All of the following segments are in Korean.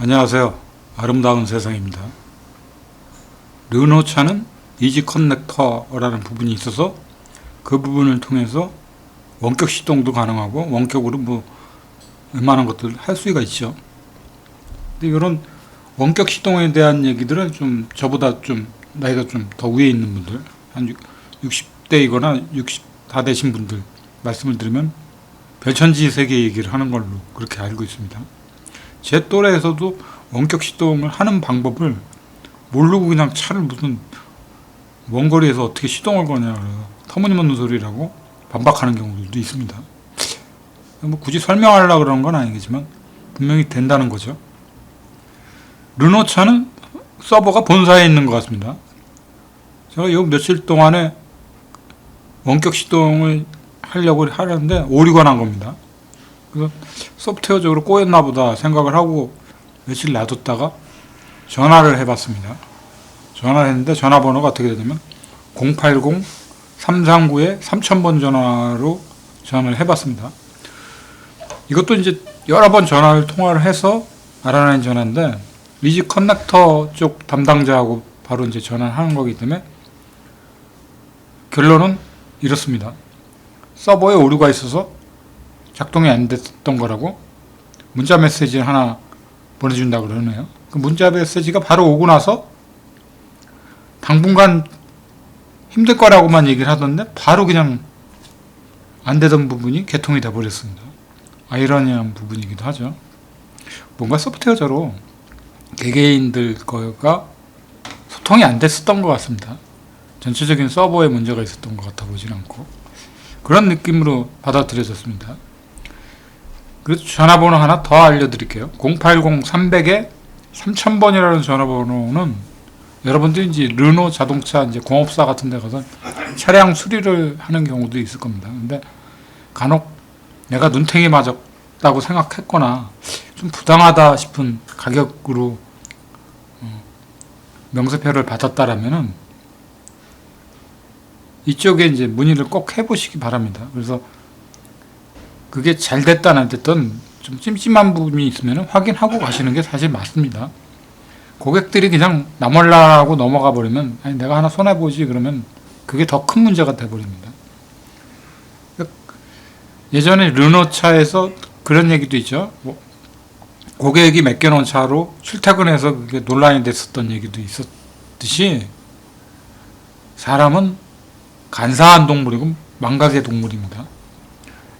안녕하세요. 아름다운 세상입니다. 르노차는 이지 커넥터라는 부분이 있어서 그 부분을 통해서 원격 시동도 가능하고 원격으로 웬만한 것들을 할 수가 있죠. 근데 이런 원격 시동에 대한 얘기들은 좀 저보다 좀 나이가 좀 더 위에 있는 분들, 한 60대이거나 60 다 되신 분들 말씀을 드리면 별천지 세계 얘기를 하는 걸로 그렇게 알고 있습니다. 제 또래에서도 원격 시동을 하는 방법을 모르고 그냥 차를 무슨 먼 거리에서 어떻게 시동을 거냐 터무니없는 소리라고 반박하는 경우들도 있습니다. 굳이 설명하려고 그런 건 아니겠지만 분명히 된다는 거죠. 르노차는 서버가 본사에 있는 것 같습니다. 제가 요 며칠 동안에 원격 시동을 하려고 하는데 오류가 난 겁니다. 그래서 소프트웨어적으로 꼬였나 보다 생각을 하고 며칠 놔뒀다가 전화를 해봤습니다. 전화를 했는데 전화번호가 어떻게 되냐면 080-339-3000번 전화로 전화를 해봤습니다. 이것도 이제 여러 번 통화를 해서 알아낸 전화인데 이지 커넥터 쪽 담당자하고 바로 이제 전화를 하는 거기 때문에 결론은 이렇습니다. 서버에 오류가 있어서 작동이 안 됐던 거라고 문자 메시지를 하나 보내준다고 그러네요. 그 문자 메시지가 바로 오고 나서 당분간 힘들 거라고만 얘기를 하던데 바로 그냥 안 되던 부분이 개통이 돼버렸습니다. 아이러니한 부분이기도 하죠. 뭔가 소프트웨어적으로 개개인들 거가 소통이 안 됐었던 것 같습니다. 전체적인 서버에 문제가 있었던 것 같아 보진 않고 그런 느낌으로 받아들여졌습니다. 그래서 전화번호 하나 더 알려드릴게요. 080-300-3000번이라는 전화번호는 여러분들이 이제 르노 자동차 이제 공업사 같은 데 가서 차량 수리를 하는 경우도 있을 겁니다. 근데 간혹 내가 눈탱이 맞았다고 생각했거나 좀 부당하다 싶은 가격으로 명세표를 받았다라면은 이쪽에 이제 문의를 꼭 해보시기 바랍니다. 그래서 그게 잘 됐든 안 됐든 좀 찜찜한 부분이 있으면 확인하고 가시는 게 사실 맞습니다. 고객들이 그냥 나 몰라라고 넘어가 버리면 아니 내가 하나 손해보지 그러면 그게 더 큰 문제가 돼버립니다. 예전에 르노차에서 그런 얘기도 있죠. 고객이 맡겨놓은 차로 출퇴근해서 그게 논란이 됐었던 얘기도 있었듯이 사람은 간사한 동물이고 망각의 동물입니다.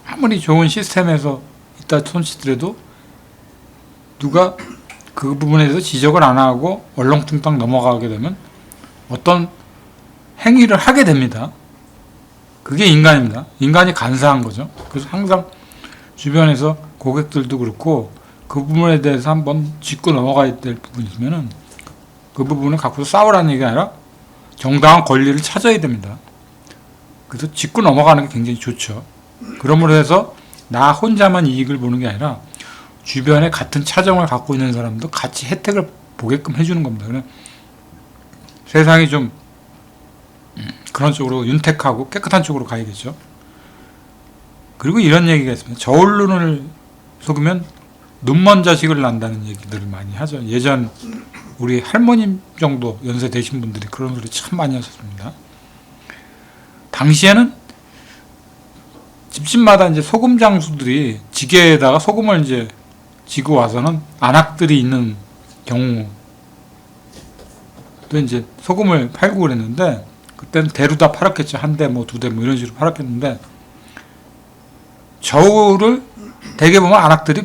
아무리 좋은 시스템에서 있다 손치더라도 누가 그 부분에 대해서 지적을 안 하고 얼렁뚱땅 넘어가게 되면 어떤 행위를 하게 됩니다. 그게 인간입니다. 인간이 간사한 거죠. 그래서 항상 주변에서 고객들도 그렇고 그 부분에 대해서 한번 짚고 넘어가야 될 부분이 있으면은 그 부분을 갖고 싸우라는 얘기가 아니라 정당한 권리를 찾아야 됩니다. 그래서 짚고 넘어가는 게 굉장히 좋죠. 그러므로 해서 나 혼자만 이익을 보는 게 아니라 주변에 같은 차종을 갖고 있는 사람도 같이 혜택을 보게끔 해주는 겁니다. 그냥 세상이 좀 그런 쪽으로 윤택하고 깨끗한 쪽으로 가야겠죠. 그리고 이런 얘기가 있습니다. 저울눈을 속으면 눈먼 자식을 낳는다는 얘기들을 많이 하죠. 예전 우리 할머님 정도 연세 되신 분들이 그런 소리 참 많이 하셨습니다. 당시에는 집집마다 이제 소금 장수들이 지게에다가 소금을 이제 지고 와서는 안악들이 있는 경우 또 이제 소금을 팔고 그랬는데 그때는 대로 다 팔았겠죠. 한 대 두 대 이런 식으로 팔았겠는데 저울을 대개 보면 안악들이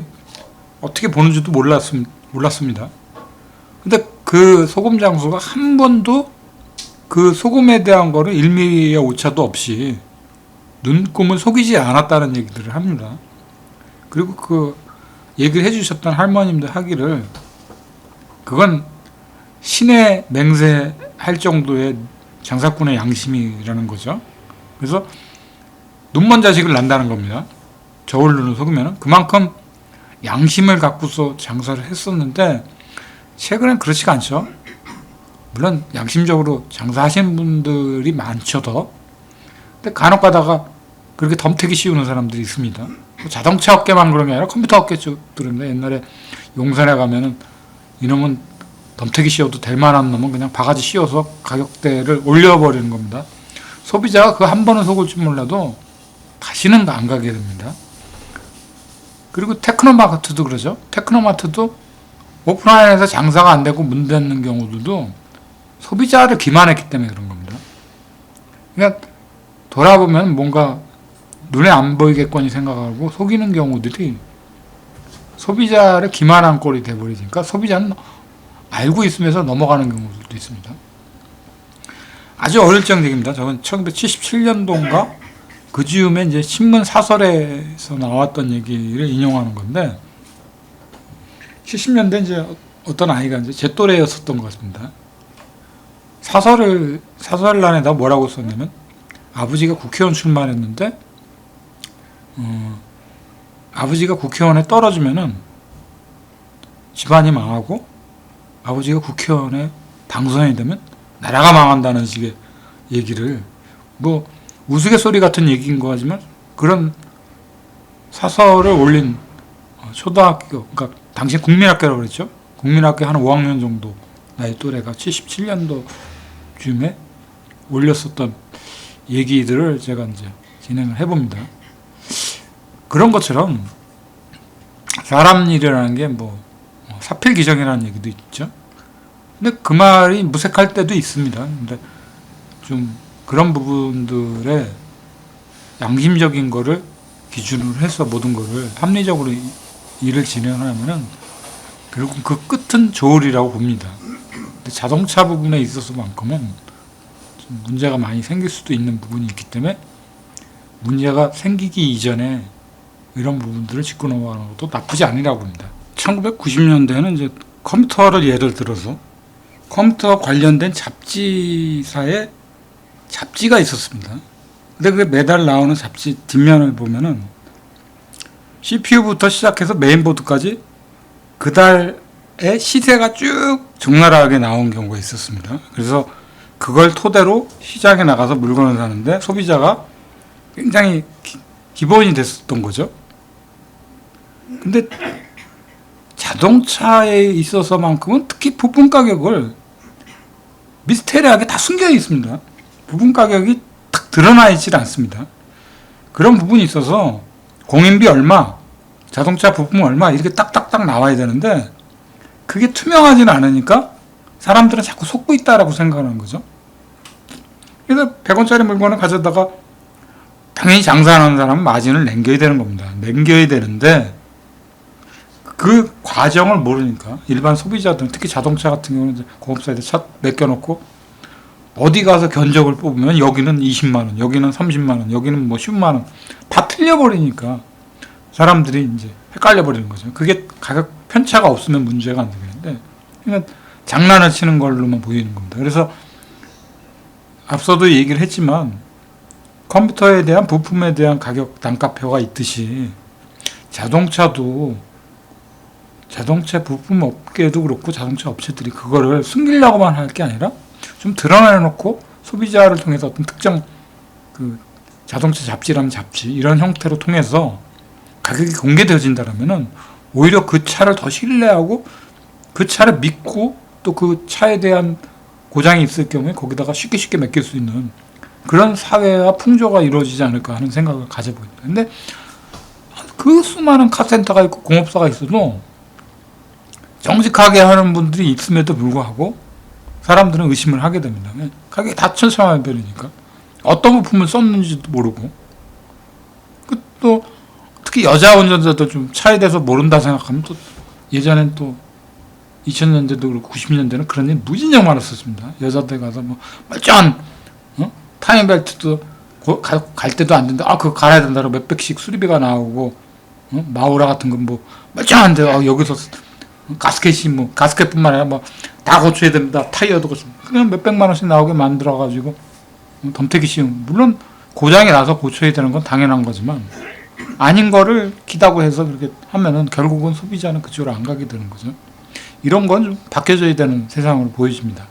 어떻게 보는지도 몰랐습니다. 근데 그 소금 장수가 한 번도 그 소금에 대한 거를 1mm의 오차도 없이 눈금을 속이지 않았다는 얘기들을 합니다. 그리고 그 얘기를 해주셨던 할머님들 하기를 그건 신의 맹세할 정도의 장사꾼의 양심이라는 거죠. 그래서 눈먼 자식을 낳는다는 겁니다. 저울 눈을 속으면 그만큼 양심을 갖고서 장사를 했었는데 최근엔 그렇지가 않죠. 물론 양심적으로 장사하시는 분들이 많죠 더. 근데 간혹 가다가 그렇게 덤태기 씌우는 사람들이 있습니다. 자동차 업계만 그런 게 아니라 컴퓨터 업계 쪽들인데 옛날에 용산에 가면은 이놈은 덤태기 씌워도 될 만한 놈은 그냥 바가지 씌워서 가격대를 올려버리는 겁니다. 소비자가 그 한 번은 속을 줄 몰라도 다시는 안 가게 됩니다. 그리고 테크노마트도 그러죠. 테크노마트도 오프라인에서 장사가 안 되고 문 닫는 경우들도 소비자를 기만했기 때문에 그런 겁니다. 그러니까 돌아보면 뭔가 눈에 안 보이겠거니 생각하고 속이는 경우들이 소비자를 기만한 꼴이 돼버리니까 소비자는 알고 있으면서 넘어가는 경우들도 있습니다. 아주 어릴 적 얘기입니다. 저건 1977년도인가 그 즈음에 이제 신문 사설에서 나왔던 얘기를 인용하는 건데 70년대 이제 어떤 아이가 이제 제 또래였었던 것 같습니다. 사설란에다 뭐라고 썼냐면 아버지가 국회의원 출마했는데 아버지가 국회의원에 떨어지면은 집안이 망하고 아버지가 국회의원에 당선이 되면 나라가 망한다는 식의 얘기를 뭐 우스갯소리 같은 얘기인 거 같지만 그런 사설을 올린 초등학교, 그러니까 당시 국민학교라고 그랬죠. 국민학교 한 5학년 정도 나이 또래가 77년도쯤에 올렸었던 얘기들을 제가 이제 진행을 해봅니다. 그런 것처럼 사람 일이라는 게 뭐 사필기정이라는 얘기도 있죠. 근데 그 말이 무색할 때도 있습니다. 근데 좀 그런 부분들의 양심적인 거를 기준으로 해서 모든 거를 합리적으로 일을 진행하면은 결국 그 끝은 좋으리라고 봅니다. 근데 자동차 부분에 있어서만큼은 좀 문제가 많이 생길 수도 있는 부분이 있기 때문에 문제가 생기기 이전에 이런 부분들을 짚고 넘어가는 것도 나쁘지 않으라고 봅니다. 1990년대에는 이제 컴퓨터를 예를 들어서 컴퓨터 관련된 잡지사에 잡지가 있었습니다. 근데 그 매달 나오는 잡지 뒷면을 보면은 CPU부터 시작해서 메인보드까지 그 달의 시세가 쭉 적나라하게 나온 경우가 있었습니다. 그래서 그걸 토대로 시장에 나가서 물건을 사는데 소비자가 굉장히 기본이 됐었던 거죠. 근데 자동차에 있어서만큼은 특히 부품 가격을 미스테리하게 다 숨겨 있습니다. 부품 가격이 탁 드러나 있지 않습니다. 그런 부분이 있어서 공인비 얼마, 자동차 부품 얼마 이렇게 딱딱딱 나와야 되는데 그게 투명하지는 않으니까 사람들은 자꾸 속고 있다라고 생각하는 거죠. 그래서 100원짜리 물건을 가져다가 당연히 장사하는 사람은 마진을 남겨야 되는 겁니다. 남겨야 되는데 그 과정을 모르니까 일반 소비자들은 특히 자동차 같은 경우는 공업사에다 차 맡겨놓고 어디 가서 견적을 뽑으면 여기는 20만원, 여기는 30만원, 여기는 뭐 10만원 다 틀려버리니까 사람들이 이제 헷갈려버리는 거죠. 그게 가격 편차가 없으면 문제가 안 되겠는데 그러니까 장난을 치는 걸로만 보이는 겁니다. 그래서 앞서도 얘기를 했지만 컴퓨터에 대한 부품에 대한 가격 단가표가 있듯이 자동차도 자동차 부품 업계도 그렇고 자동차 업체들이 그거를 숨기려고만 할 게 아니라 좀 드러내놓고 소비자를 통해서 어떤 특정 그 자동차 잡지라면 잡지 이런 형태로 통해서 가격이 공개되어진다면은 오히려 그 차를 더 신뢰하고 그 차를 믿고 또 그 차에 대한 고장이 있을 경우에 거기다가 쉽게 맡길 수 있는 그런 사회와 풍조가 이루어지지 않을까 하는 생각을 가져봅니다. 근데 그 수많은 카센터가 있고 공업사가 있어도 정직하게 하는 분들이 있음에도 불구하고 사람들은 의심을 하게 됩니다. 가격이 다 천차만별이니까 어떤 부품을 썼는지도 모르고 또 특히 여자 운전자도 좀 차에 대해서 모른다 생각하면 또 예전엔 또 2000년대도 그렇고 90년대는 그런 일 무진장 많았었습니다. 여자들 가서 뭐 멀쩡한 타임벨트도 갈 때도 안 된다. 그거 갈아야 된다고 몇백씩 수리비가 나오고 마우라 같은 건 뭐 멀쩡한데 여기서 가스켓이 뭐 가스켓뿐만 아니라 뭐 다 고쳐야 됩니다. 타이어도 고쳐. 그냥 몇백만 원씩 나오게 만들어 가지고 덤태기 씌운 물론 고장이 나서 고쳐야 되는 건 당연한 거지만 아닌 거를 기다고 해서 그렇게 하면은 결국은 소비자는 그쪽으로 안 가게 되는 거죠. 이런 건 좀 바뀌어져야 되는 세상으로 보여집니다.